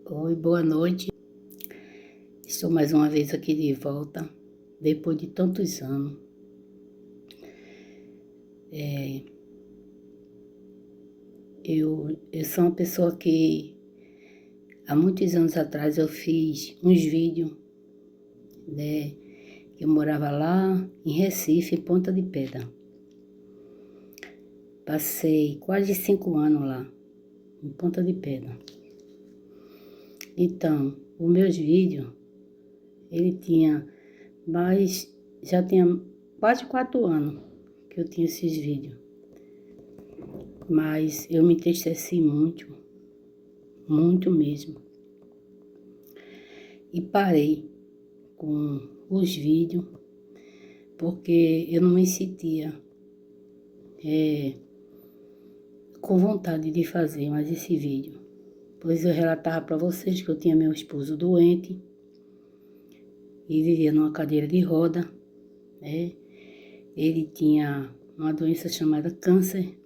Oi, boa noite. Estou mais uma vez aqui de volta, depois de tantos anos. Eu sou uma pessoa que há muitos anos atrás eu fiz uns vídeos, né? Que eu morava lá em Recife, em Ponta de Pedra. Passei quase 5 anos lá, em Ponta de Pedra. Então, os meus vídeos, ele tinha já tinha quase 4 anos que eu tinha esses vídeos. Mas eu me entristeci muito, muito mesmo. E parei com os vídeos, porque eu não me sentia com vontade de fazer mais esse vídeo. Pois eu relatava para vocês que eu tinha meu esposo doente e vivia numa cadeira de roda, né? Ele tinha uma doença chamada câncer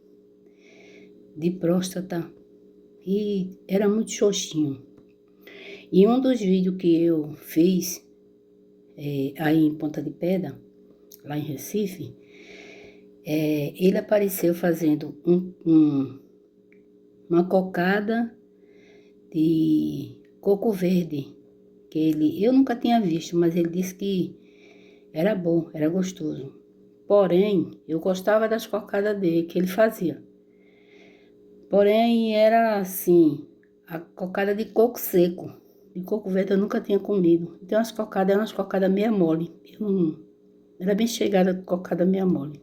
de próstata e era muito xoxinho. E um dos vídeos que eu fiz aí em Ponta de Pedra, lá em Recife, ele apareceu fazendo uma cocada de coco verde, que eu nunca tinha visto, mas ele disse que era bom, era gostoso. Porém, eu gostava das cocadas dele, que ele fazia. Porém, era assim, a cocada de coco seco. De coco verde eu nunca tinha comido. Então, eram umas cocadas meia mole. Eu não, era bem chegada de cocada meia mole.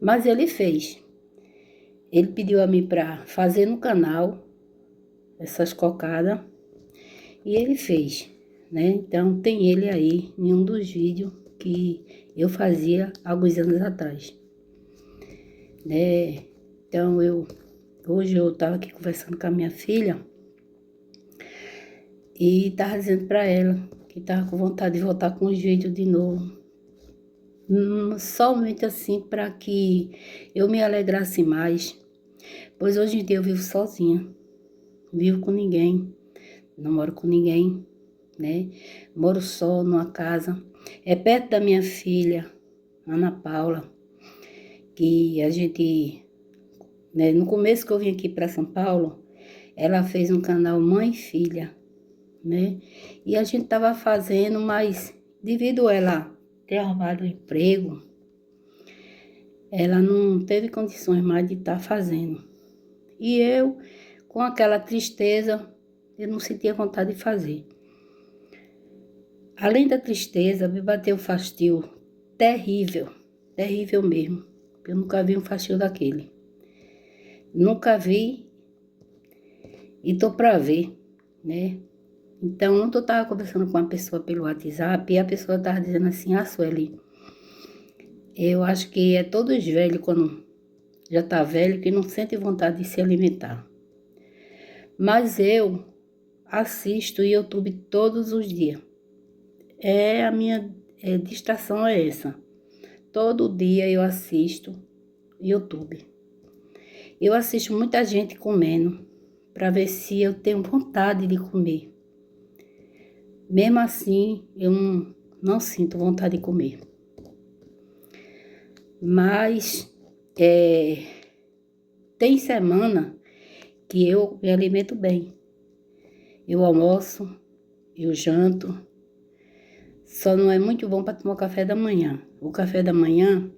Mas ele fez. Ele pediu a mim para fazer no canal essas cocadas. E ele fez, né? Então, tem ele aí em um dos vídeos que eu fazia alguns anos atrás. Né? Então, hoje eu estava aqui conversando com a minha filha e estava dizendo para ela que estava com vontade de voltar com os vídeos de novo. Somente assim para que eu me alegrasse mais, pois hoje em dia eu vivo sozinha, vivo com ninguém, não moro com ninguém, né? Moro só numa casa, é perto da minha filha, Ana Paula, que a gente, né, no começo que eu vim aqui para São Paulo, ela fez um canal Mãe e Filha, né? E a gente tava fazendo, mas devido a ela ter arrumado um emprego, ela não teve condições mais de estar fazendo. E eu, com aquela tristeza, eu não sentia vontade de fazer. Além da tristeza, me bateu um fastio terrível, terrível mesmo. Eu nunca vi um fastio daquele. Nunca vi e tô pra ver, né? Então, ontem eu tava conversando com uma pessoa pelo WhatsApp e a pessoa tava dizendo assim, Sueli, eu acho que é todos velhos, quando já tá velho, que não sente vontade de se alimentar. Mas eu assisto o YouTube todos os dias. A minha distração é essa. Todo dia eu assisto YouTube. Eu assisto muita gente comendo para ver se eu tenho vontade de comer. Mesmo assim, eu não sinto vontade de comer. Mas tem semana que eu me alimento bem. Eu almoço, eu janto. Só não é muito bom para tomar o café da manhã. O café da manhã,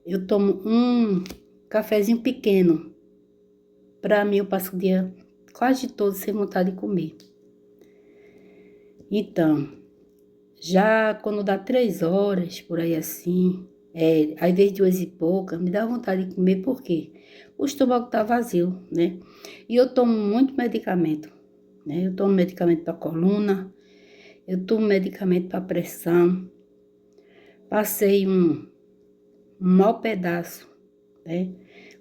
eu tomo um cafezinho pequeno. Para mim, eu passo o dia quase todo sem vontade de comer. Então, já quando dá 3 horas, por aí assim, às vezes 2 e pouca, me dá vontade de comer, por quê? O estômago tá vazio, né? E eu tomo muito medicamento, né? Eu tomo medicamento para coluna, eu tomo medicamento para pressão. Passei um mau pedaço, né?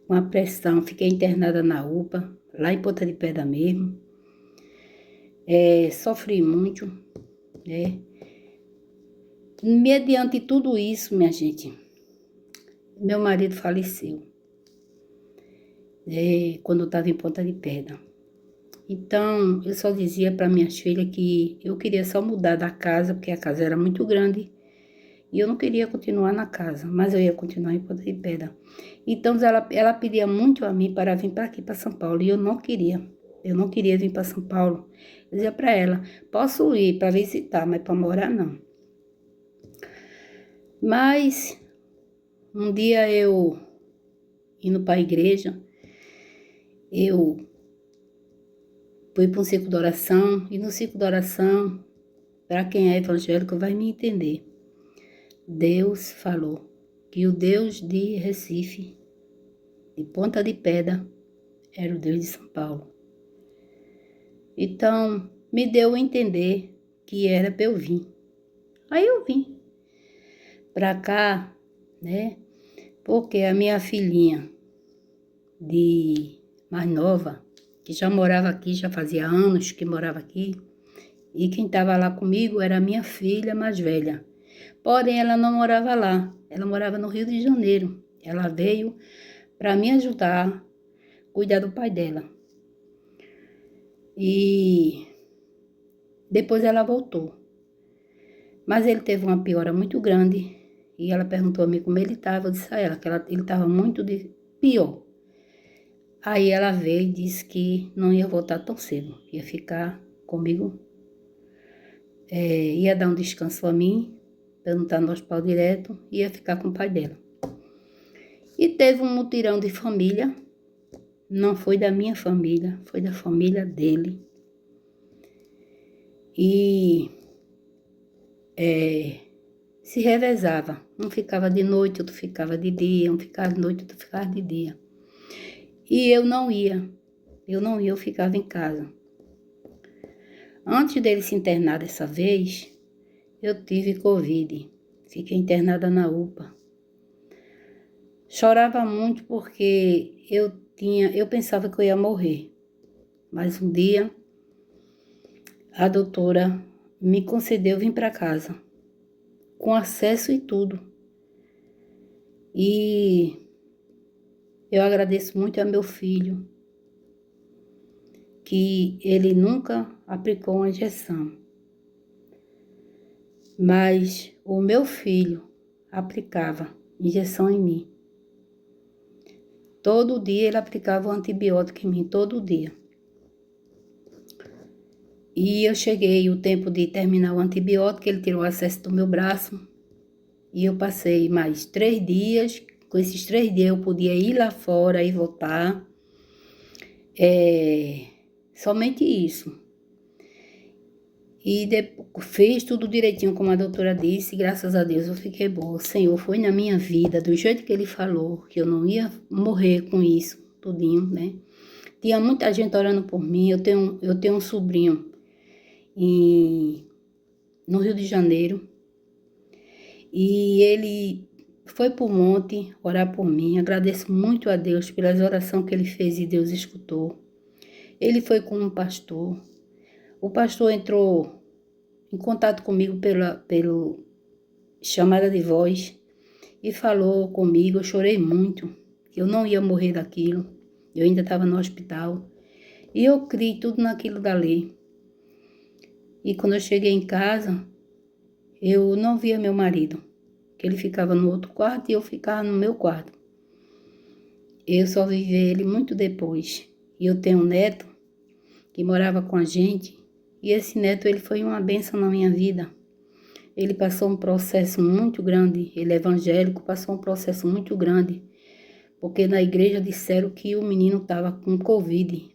Com a pressão, fiquei internada na UPA, lá em Ponta de Pedra mesmo. Sofri muito, né? Mediante tudo isso, minha gente, meu marido faleceu, quando eu estava em Ponta de Pedra. Então, eu só dizia para minhas filhas que eu queria só mudar da casa, porque a casa era muito grande, e eu não queria continuar na casa, mas eu ia continuar em Ponta de Pedra. Então, ela pedia muito a mim para vir para aqui, para São Paulo, e eu não queria. Eu não queria vir para São Paulo. Eu dizia para ela, posso ir para visitar, mas para morar não. Mas, um dia eu, indo para a igreja, eu fui para um ciclo de oração, e no ciclo de oração, para quem é evangélico vai me entender. Deus falou que o Deus de Recife, de Ponta de Pedra, era o Deus de São Paulo. Então, me deu a entender que era para eu vir. Aí eu vim para cá, né? Porque a minha filhinha de mais nova, que já morava aqui, já fazia anos que morava aqui, e quem estava lá comigo era a minha filha mais velha. Porém, ela não morava lá, ela morava no Rio de Janeiro. Ela veio para me ajudar a cuidar do pai dela. E depois ela voltou. Mas ele teve uma piora muito grande e ela perguntou a mim como ele estava. Eu disse a ela que ele estava muito pior. Aí ela veio e disse que não ia voltar tão cedo, ia ficar comigo, ia dar um descanso a mim, para eu não estar no hospital direto, e ia ficar com o pai dela. E teve um mutirão de família, não foi da minha família, foi da família dele. E se revezava, um ficava de noite, outro ficava de dia, um ficava de noite, outro ficava de dia. E eu não ia, eu ficava em casa. Antes dele se internar dessa vez, eu tive Covid, fiquei internada na UPA. Chorava muito porque eu pensava que eu ia morrer. Mas um dia, a doutora me concedeu vir para casa, com acesso e tudo. E eu agradeço muito a meu filho, que ele nunca aplicou uma injeção. Mas o meu filho aplicava injeção em mim. Todo dia ele aplicava um antibiótico em mim, todo dia. E eu cheguei o tempo de terminar o antibiótico, ele tirou o acesso do meu braço. E eu passei mais 3 dias. Com esses 3 dias eu podia ir lá fora e voltar. Somente isso. E fez tudo direitinho, como a doutora disse, e graças a Deus eu fiquei boa. O Senhor foi na minha vida, do jeito que Ele falou, que eu não ia morrer com isso, tudinho, né? Tinha muita gente orando por mim. Eu tenho um sobrinho no Rio de Janeiro, e ele foi pro monte orar por mim. Agradeço muito a Deus pelas orações que ele fez e Deus escutou. Ele foi com um pastor. O pastor entrou em contato comigo pelo chamada de voz e falou comigo. Eu chorei muito, que eu não ia morrer daquilo. Eu ainda estava no hospital. E eu criei tudo naquilo dali. E quando eu cheguei em casa, eu não via meu marido, que ele ficava no outro quarto e eu ficava no meu quarto. Eu só vi ele muito depois. E eu tenho um neto que morava com a gente, e esse neto ele foi uma bênção na minha vida. Ele passou um processo muito grande, ele é evangélico, passou um processo muito grande, porque na igreja disseram que o menino estava com Covid.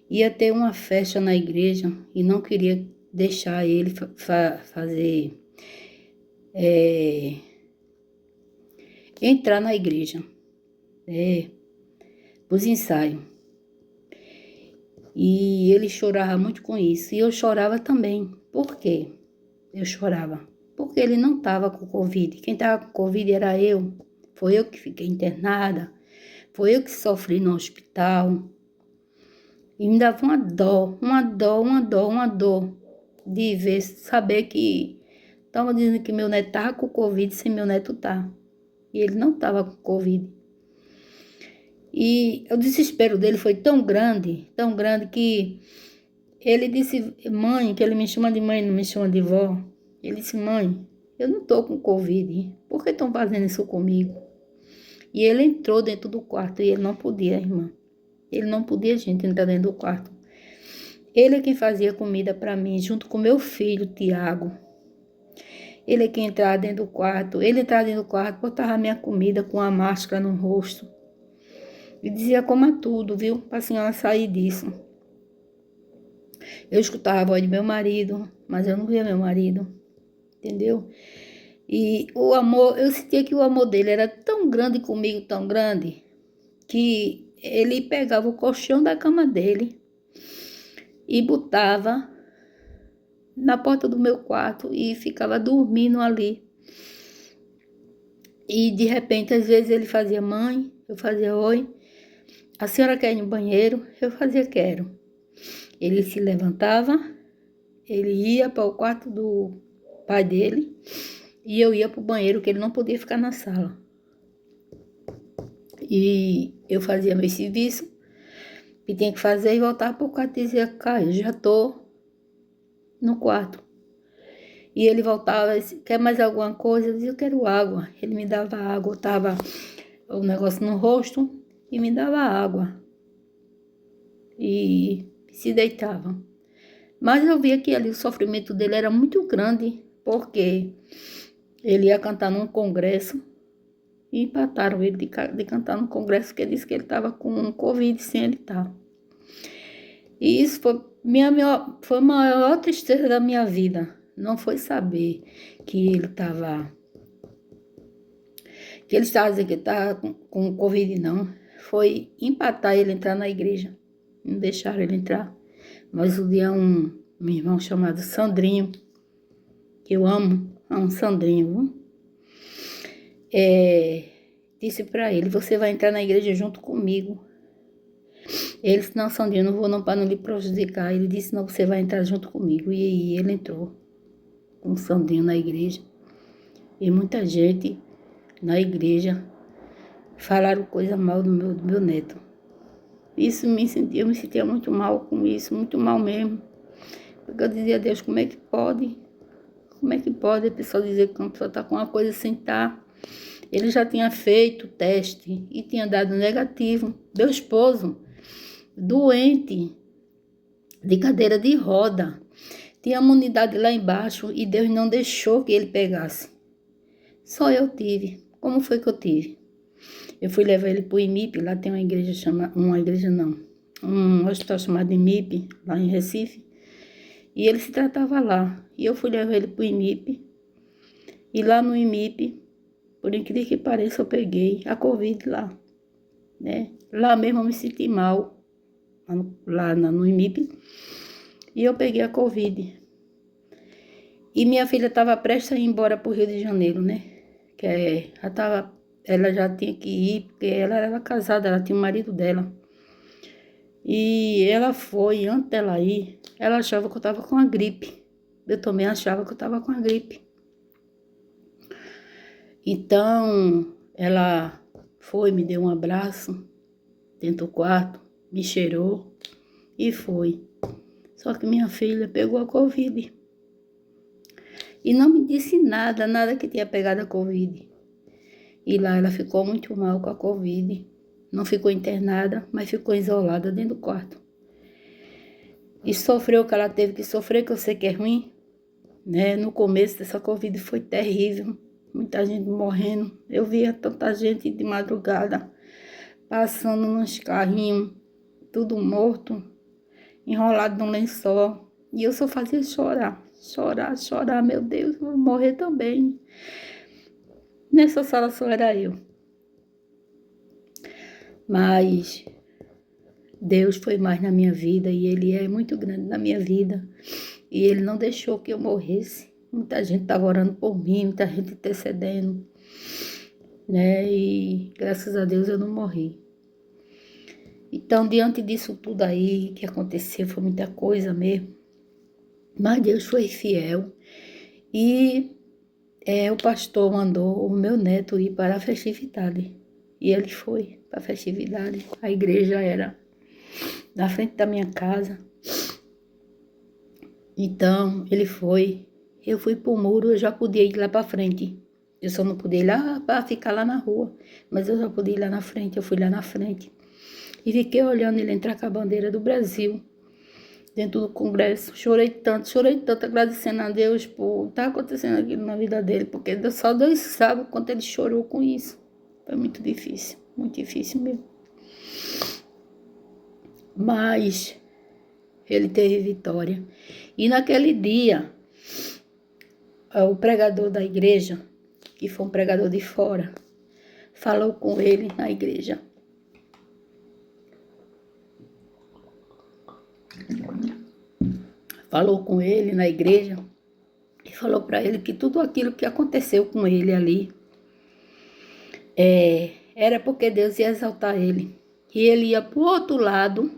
Ia ter uma festa na igreja e não queria deixar ele fazer, entrar na igreja, os ensaios. E ele chorava muito com isso. E eu chorava também. Por quê? Eu chorava. Porque ele não estava com Covid. Quem estava com Covid era eu. Foi eu que fiquei internada. Foi eu que sofri no hospital. E me dava uma dó, uma dor de ver, saber que estavam dizendo que meu neto estava com Covid sem meu neto tá. E ele não estava com Covid. E o desespero dele foi tão grande que ele disse, mãe, que ele me chama de mãe, não me chama de vó. Ele disse, mãe, eu não tô com Covid, por que estão fazendo isso comigo? E ele entrou dentro do quarto e ele não podia, irmã. Ele não podia, gente, entrar dentro do quarto. Ele é quem fazia comida para mim, junto com meu filho, Tiago. Ele é quem entrava dentro do quarto. Ele entrava dentro do quarto, botava a minha comida com a máscara no rosto. E dizia, coma tudo, viu? Para a senhora sair disso. Eu escutava a voz de meu marido, mas eu não via meu marido, entendeu? E o amor, eu sentia que o amor dele era tão grande comigo, tão grande, que ele pegava o colchão da cama dele e botava na porta do meu quarto e ficava dormindo ali. E de repente, às vezes ele fazia, mãe, eu fazia, oi, a senhora quer ir no banheiro? Eu fazia, quero. Ele se levantava, ele ia para o quarto do pai dele e eu ia para o banheiro, que ele não podia ficar na sala. E eu fazia meu serviço, que tinha que fazer, e voltava para o quarto e dizia, cara, eu já estou no quarto. E ele voltava e disse, quer mais alguma coisa? Eu dizia, eu quero água. Ele me dava água, botava o negócio no rosto e me dava água. E se deitava. Mas eu via que ali o sofrimento dele era muito grande, porque ele ia cantar num congresso e empataram ele de cantar no congresso, porque disse que ele estava com Covid sem ele estar. E isso foi foi a maior tristeza da minha vida. Não foi saber que ele estava dizendo que ele estava com Covid, não. Foi empatar ele entrar na igreja. Não deixaram ele entrar. Mas o dia um irmão chamado Sandrinho, que eu amo Sandrinho, viu? Disse para ele, você vai entrar na igreja junto comigo. Ele disse, não, Sandrinho, não vou não, para não lhe prejudicar. Ele disse, não, você vai entrar junto comigo. E aí ele entrou com o Sandrinho na igreja. E muita gente na igreja falaram coisa mal do meu neto. Eu me sentia muito mal com isso, muito mal mesmo. Porque eu dizia a Deus, como é que pode? Como é que pode a pessoa dizer que uma pessoa está com uma coisa sem estar? Ele já tinha feito o teste e tinha dado negativo. Meu esposo, doente, de cadeira de roda, tinha imunidade lá embaixo e Deus não deixou que ele pegasse. Só eu tive. Como foi que eu tive? Eu fui levar ele para o IMIP, lá tem um hospital chamado IMIP, lá em Recife, e ele se tratava lá. E eu fui levar ele para o IMIP, e lá no IMIP, por incrível que pareça, eu peguei a Covid lá, né? Lá mesmo eu me senti mal, lá no IMIP, e eu peguei a Covid. E minha filha estava prestes a ir embora para o Rio de Janeiro, né? Ela já tinha que ir, porque ela era casada, ela tinha o marido dela. E ela foi, antes dela ir, ela achava que eu estava com a gripe. Eu também achava que eu estava com a gripe. Então, ela foi, me deu um abraço dentro do quarto, me cheirou e foi. Só que minha filha pegou a Covid. E não me disse nada que tinha pegado a Covid. E lá ela ficou muito mal com a Covid. Não ficou internada, mas ficou isolada dentro do quarto. E sofreu o que ela teve que sofrer, que eu sei que é ruim, né? No começo dessa Covid foi terrível. Muita gente morrendo. Eu via tanta gente de madrugada passando nos carrinhos, tudo morto, enrolado num lençol. E eu só fazia chorar, meu Deus, vou morrer também. Nessa sala só era eu. Mas Deus foi mais na minha vida e Ele é muito grande na minha vida. E Ele não deixou que eu morresse. Muita gente estava orando por mim, muita gente intercedendo, né? E graças a Deus eu não morri. Então, diante disso tudo aí que aconteceu, foi muita coisa mesmo. Mas Deus foi fiel. E o pastor mandou o meu neto ir para a festividade. E ele foi para a festividade. A igreja era na frente da minha casa. Então, ele foi. Eu fui pro muro, eu já podia ir lá para frente. Eu só não podia ir lá para ficar lá na rua. Mas eu já podia ir lá na frente. Eu fui lá na frente. E fiquei olhando ele entrar com a bandeira do Brasil dentro do Congresso. Chorei tanto, agradecendo a Deus por estar acontecendo aquilo na vida dele, porque só Deus sabe o quanto ele chorou com isso. Foi muito difícil mesmo. Mas ele teve vitória. E naquele dia, o pregador da igreja, que foi um pregador de fora, falou com ele na igreja. Falou com ele na igreja e falou para ele que tudo aquilo que aconteceu com ele ali era porque Deus ia exaltar ele. E ele ia para o outro lado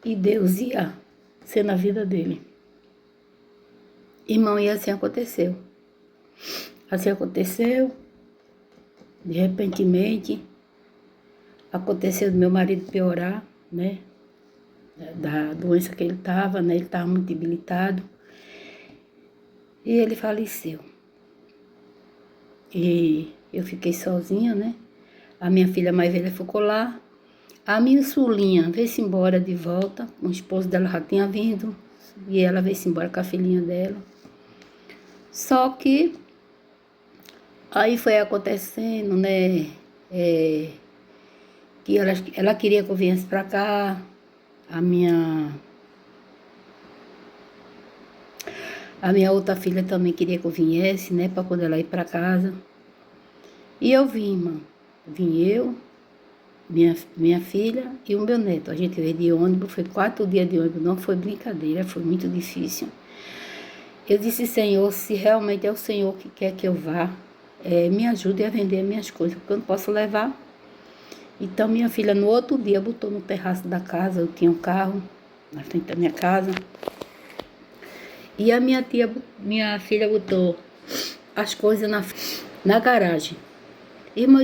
e Deus ia ser na vida dele. Irmão, e assim aconteceu. Assim aconteceu. De repentemente, aconteceu do meu marido piorar, né? Da doença que ele estava, né? Ele estava muito debilitado. E ele faleceu. E eu fiquei sozinha, né? A minha filha mais velha ficou lá. A minha Sulinha veio-se embora de volta. O esposo dela já tinha vindo. E ela veio-se embora com a filhinha dela. Só que aí foi acontecendo, né? Que ela queria que eu viesse pra cá. A minha outra filha também queria que eu viesse, né? Pra poder ela ir pra casa. E eu vim, irmã. Vim eu, minha filha e o meu neto. A gente veio de ônibus, foi 4 dias de ônibus, não foi brincadeira, foi muito difícil. Eu disse, Senhor, se realmente é o Senhor que quer que eu vá, me ajude a vender minhas coisas, porque eu não posso levar. Então, minha filha, no outro dia, botou no terraço da casa, eu tinha um carro na frente da minha casa. E a minha filha botou as coisas na garagem. Irmã,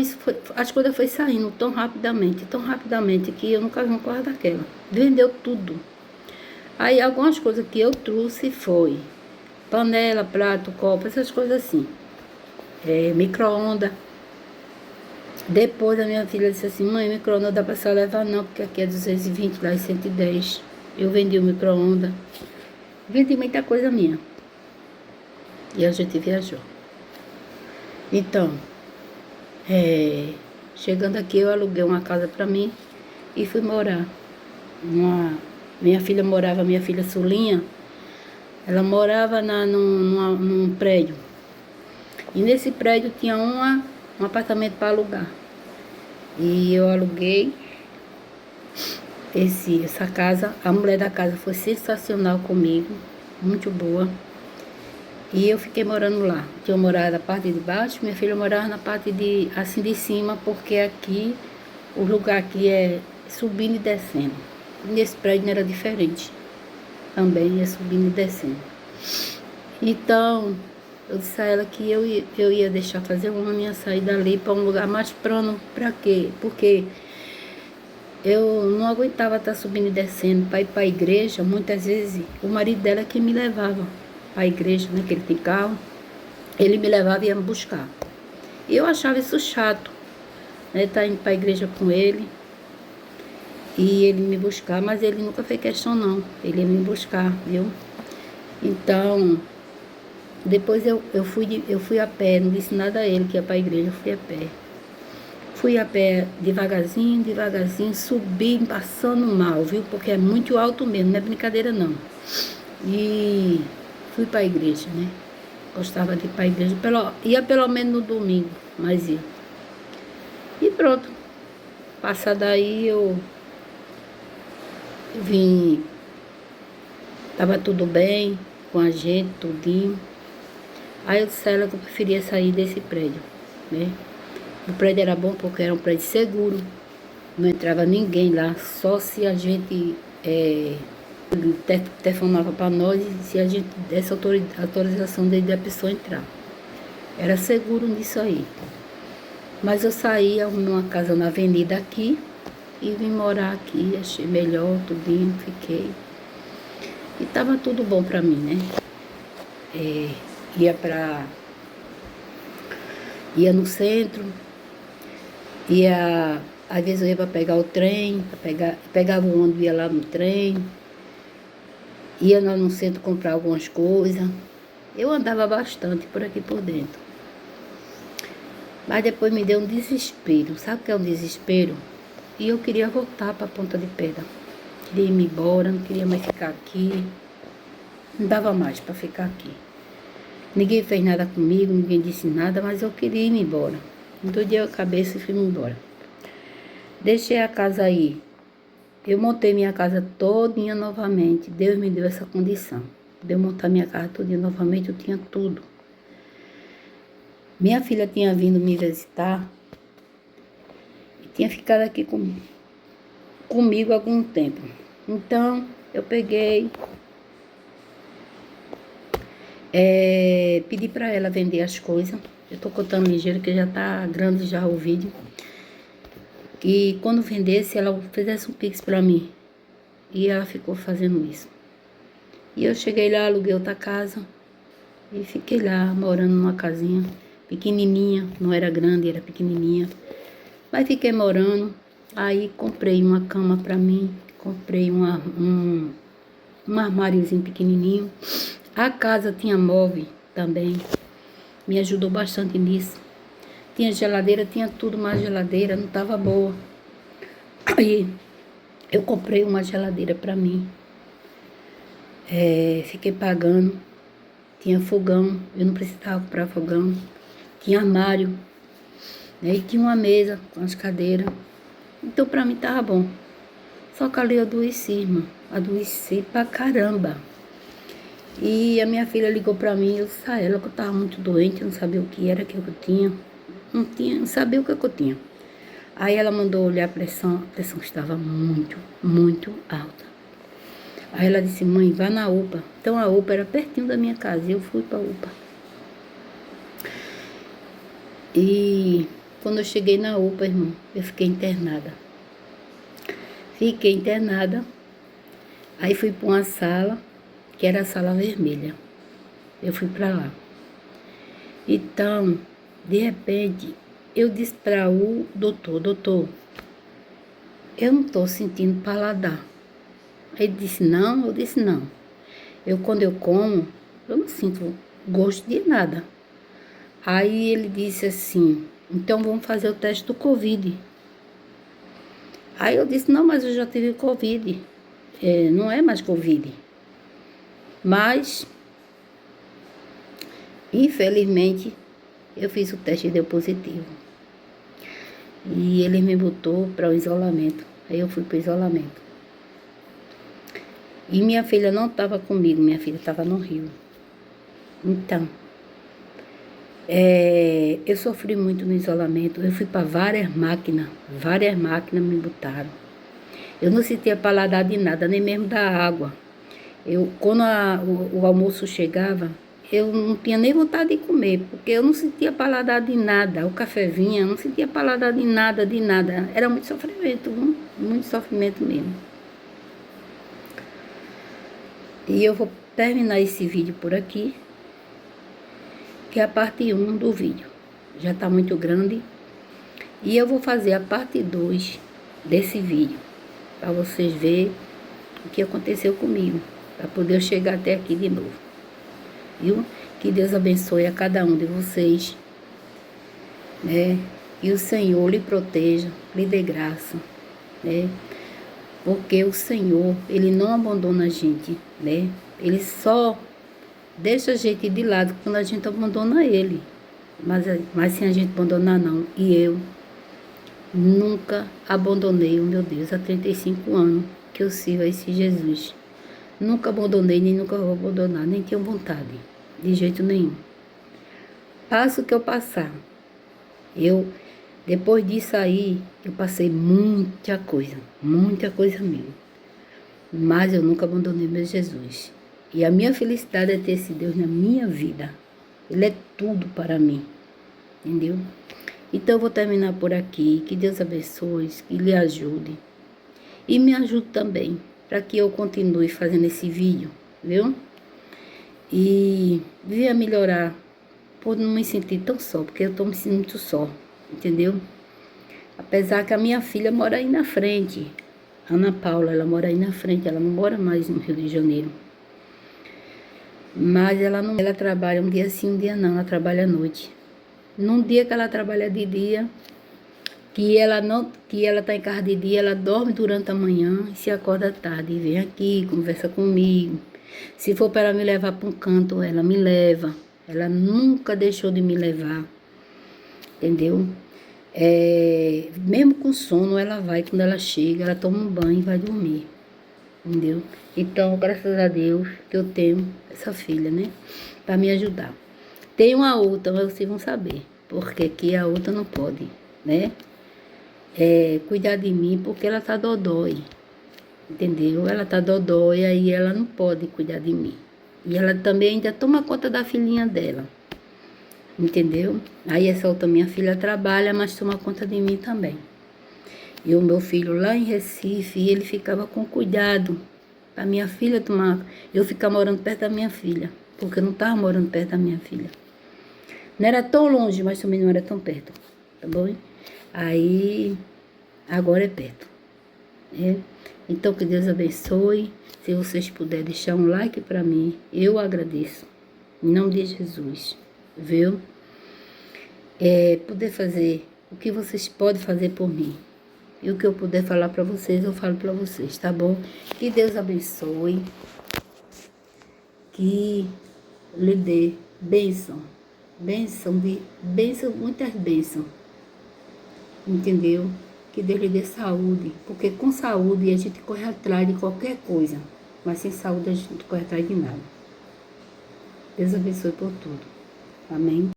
as coisas foi saindo tão rapidamente, que eu nunca vi uma coisa daquela. Vendeu tudo. Aí, algumas coisas que eu trouxe foi panela, prato, copo, essas coisas assim. Micro-ondas. Depois a minha filha disse assim, mãe, micro-ondas não dá pra só levar não, porque aqui é 220, lá é 110. Eu vendi o micro-ondas. Vendi muita coisa minha. E a gente viajou. Então, chegando aqui eu aluguei uma casa pra mim e fui morar. Minha filha Sulinha, ela morava num prédio. E nesse prédio tinha um apartamento para alugar. E eu aluguei essa casa. A mulher da casa foi sensacional comigo, muito boa. E eu fiquei morando lá. Eu morava na parte de baixo, minha filha morava na parte de cima, porque aqui, o lugar aqui é subindo e descendo. E nesse prédio não era diferente. Também ia subindo e descendo. Então, eu disse a ela que eu ia deixar fazer uma minha saída ali para um lugar mais plano. Para quê? Porque eu não aguentava estar subindo e descendo para ir para a igreja. Muitas vezes o marido dela é que me levava para a igreja, né? Que ele tem carro. Ele me levava e ia me buscar. E eu achava isso chato, né? Estar indo para a igreja com ele e ele me buscar. Mas ele nunca fez questão, não. Ele ia me buscar, viu? Então, depois eu fui a pé, não disse nada a ele que ia para a igreja, eu fui a pé. Fui a pé devagarzinho, subi, passando mal, viu? Porque é muito alto mesmo, não é brincadeira não. E fui para a igreja, né? Gostava de ir para a igreja, ia pelo menos no domingo, mas ia. E pronto. Passar daí eu vim, tava tudo bem com a gente, tudinho. Aí eu disse a ela que eu preferia sair desse prédio, né? O prédio era bom porque era um prédio seguro, não entrava ninguém lá, só se a gente telefonava para nós e se a gente desse autorização da pessoa entrar. Era seguro nisso aí. Mas eu saí, arrumei uma casa na avenida aqui e vim morar aqui, achei melhor, tudinho, fiquei. E tava tudo bom pra mim, né? Ia no centro, às vezes eu ia pra pegar o trem, pegava o ônibus, ia lá no trem, ia lá no centro comprar algumas coisas. Eu andava bastante por aqui por dentro. Mas depois me deu um desespero. Sabe o que é um desespero? E eu queria voltar para Ponta de Pedra. Queria ir embora, não queria mais ficar aqui. Não dava mais para ficar aqui. Ninguém fez nada comigo, ninguém disse nada, mas eu queria ir embora. Doidei a cabeça e fui embora. Deixei a casa aí. Eu montei minha casa todinha novamente. Deus me deu essa condição. De eu montar minha casa todinha novamente, eu tinha tudo. Minha filha tinha vindo me visitar e tinha ficado aqui comigo há algum tempo. Então, eu peguei, pedi para ela vender as coisas. Eu tô contando ligeiro, que já tá grande já o vídeo. E quando vendesse, ela fizesse um pix para mim. E ela ficou fazendo isso. E eu cheguei lá, aluguei outra casa e fiquei lá, morando numa casinha pequenininha, não era grande, era pequenininha. Mas fiquei morando, aí comprei uma cama pra mim, comprei um armáriozinho pequenininho. A casa tinha móvel também, me ajudou bastante nisso. Tinha geladeira, tinha tudo, mas a geladeira não tava boa. Aí eu comprei uma geladeira pra mim, fiquei pagando. Tinha fogão, eu não precisava comprar fogão. Tinha armário, né? E tinha uma mesa com as cadeiras. Então pra mim tava bom. Só que ali eu adoeci, irmã. Adoeci pra caramba. E a minha filha ligou pra mim, eu disse a ela que eu tava muito doente, eu não sabia o que era que eu tinha. Não sabia o que eu tinha. Aí ela mandou olhar a pressão estava muito, muito alta. Aí ela disse, mãe, vá na UPA. Então a UPA era pertinho da minha casa, e eu fui pra UPA. E quando eu cheguei na UPA, irmão, eu fiquei internada. Fiquei internada. Aí fui para uma sala, que era a sala vermelha. Eu fui para lá. Então, de repente, eu disse para o doutor, eu não estou sentindo paladar. Ele disse não, eu disse não. Quando eu como, eu não sinto gosto de nada. Aí ele disse assim, então vamos fazer o teste do Covid. Aí eu disse, não, mas eu já tive Covid. Não é mais Covid. Mas, infelizmente, eu fiz o teste e deu positivo. E ele me botou para o isolamento. Aí eu fui para o isolamento. E minha filha não estava comigo, minha filha estava no Rio. Então, eu sofri muito no isolamento. Eu fui para várias máquinas me botaram. Eu não sentia paladar de nada, nem mesmo da água. Quando o almoço chegava, eu não tinha nem vontade de comer, porque eu não sentia paladar de nada. O café vinha, eu não sentia paladar de nada, de nada. Era muito sofrimento, muito sofrimento mesmo. E eu vou terminar esse vídeo por aqui, que é a parte 1 do vídeo. Já está muito grande. E eu vou fazer a parte 2 desse vídeo, para vocês verem o que aconteceu comigo, para poder chegar até aqui de novo. Viu? Que Deus abençoe a cada um de vocês, né? E o Senhor lhe proteja, lhe dê graça, né? Porque o Senhor, Ele não abandona a gente, né? Ele só deixa a gente de lado quando a gente abandona Ele. Mas sem a gente abandonar, não. E eu nunca abandonei o meu Deus há 35 anos que eu sirvo a esse Jesus. Nunca abandonei, nem nunca vou abandonar, nem tenho vontade, de jeito nenhum. Passo o que eu passar. Depois disso aí, eu passei muita coisa mesmo. Mas eu nunca abandonei meu Jesus. E a minha felicidade é ter esse Deus na minha vida. Ele é tudo para mim, entendeu? Então eu vou terminar por aqui. Que Deus abençoe, que lhe ajude. E me ajude também, para que eu continue fazendo esse vídeo, viu? E venha melhorar, por não me sentir tão só, porque eu tô me sentindo muito só, entendeu? Apesar que a minha filha mora aí na frente, Ana Paula, ela mora aí na frente, ela não mora mais no Rio de Janeiro. Mas ela trabalha um dia sim, um dia não, ela trabalha à noite. Num dia que ela trabalha de dia, que ela tá em casa de dia, ela dorme durante a manhã e se acorda à tarde, e vem aqui, conversa comigo. Se for para ela me levar para um canto, ela me leva. Ela nunca deixou de me levar, entendeu? Mesmo com sono, ela vai, quando ela chega, ela toma um banho e vai dormir, entendeu? Então, graças a Deus que eu tenho essa filha, né? Para me ajudar. Tem uma outra, mas vocês vão saber, porque aqui a outra não pode, né? Cuidar de mim, porque ela tá dodói, entendeu? Ela tá dodói, aí ela não pode cuidar de mim. E ela também ainda toma conta da filhinha dela, entendeu? Aí essa outra minha filha trabalha, mas toma conta de mim também. E o meu filho lá em Recife, ele ficava com cuidado pra minha filha tomar, eu ficar morando perto da minha filha, porque eu não tava morando perto da minha filha. Não era tão longe, mas também não era tão perto, tá bom? Aí, agora é perto, né? Então, que Deus abençoe. Se vocês puderem deixar um like pra mim, eu agradeço. Em nome de Jesus, viu? Poder fazer o que vocês podem fazer por mim. E o que eu puder falar pra vocês, eu falo pra vocês, tá bom? Que Deus abençoe. Que lhe dê bênção. Bênção, muitas bênçãos. Entendeu? Que Deus lhe dê saúde. Porque com saúde a gente corre atrás de qualquer coisa. Mas sem saúde a gente não corre atrás de nada. Deus abençoe por tudo. Amém?